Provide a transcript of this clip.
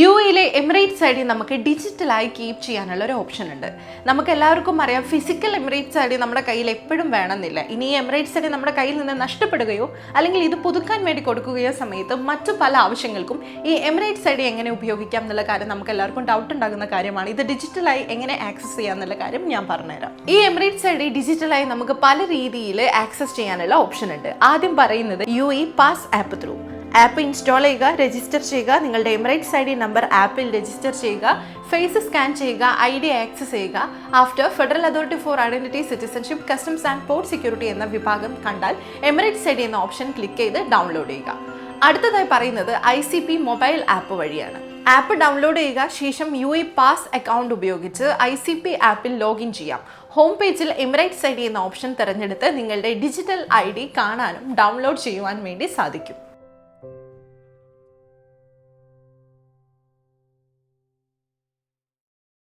U എയിലെ Emirates I D നമുക്ക് ഡിജിറ്റലായി keep ചെയ്യാനുള്ള ഒരു ഓപ്ഷൻ ഉണ്ട്. നമുക്ക് എല്ലാവർക്കും അറിയാം, ഫിസിക്കൽ എമിറേറ്റ്സ് ഐ ഡി നമ്മുടെ കയ്യിൽ എപ്പോഴും വേണമെന്നില്ല. ഇനി ഈ എമിറേറ്റ്സ് ഐ ഡി നമ്മുടെ കയ്യിൽ നിന്ന് നഷ്ടപ്പെടുകയോ അല്ലെങ്കിൽ ഇത് പുതുക്കാൻ വേണ്ടി കൊടുക്കുകയോ സമയത്ത് മറ്റു പല ആവശ്യങ്ങൾക്കും ഈ എമിറേറ്റ്സ് ഐ ഡി എങ്ങനെ ഉപയോഗിക്കാം എന്നുള്ള കാര്യം നമുക്ക് എല്ലാവർക്കും ഡൗട്ട് ഉണ്ടാകുന്ന കാര്യമാണ്. ഇത് ഡിജിറ്റലായി എങ്ങനെ ആക്സസ് ചെയ്യാം എന്നുള്ള കാര്യം ഞാൻ പറഞ്ഞുതരാം. ഈ എമിറേറ്റ്സ് ഐ ഡി ഡിജിറ്റലായി നമുക്ക് പല രീതിയിൽ ആക്സസ് ചെയ്യാനുള്ള ഓപ്ഷൻ ഉണ്ട്. ആദ്യം പറയുന്നത് UAE pass app through. App install ചെയ്യുക, രജിസ്റ്റർ ചെയ്യുക, നിങ്ങളുടെ എമിറേറ്റ്സ് ഐ ഡി നമ്പർ ആപ്പിൽ രജിസ്റ്റർ ചെയ്യുക, ഫേസ് സ്കാൻ ചെയ്യുക, ID ആക്സസ് ചെയ്യുക. After federal authority four identity, citizenship, customs and port security എന്ന വിഭാഗം കണ്ടാൽ എമിറേറ്റ്സ് ഐ ഡി എന്ന ഓപ്ഷൻ ക്ലിക്ക് ചെയ്ത് ഡൗൺലോഡ് ചെയ്യുക. അടുത്തതായി പറയുന്നത് ICP മൊബൈൽ ആപ്പ് വഴിയാണ്. ആപ്പ് ഡൗൺലോഡ് ചെയ്യുക, ശേഷം UAE പാസ് അക്കൗണ്ട് ഉപയോഗിച്ച് ICP ആപ്പിൽ ലോഗിൻ ചെയ്യാം. ഹോം പേജിൽ എമിറേറ്റ്സ് ഐ ഡി എന്ന ഓപ്ഷൻ തിരഞ്ഞെടുത്ത് നിങ്ങളുടെ ഡിജിറ്റൽ ID കാണാനും ഡൗൺലോഡ് ചെയ്യുവാൻ വേണ്ടി സാധിക്കും.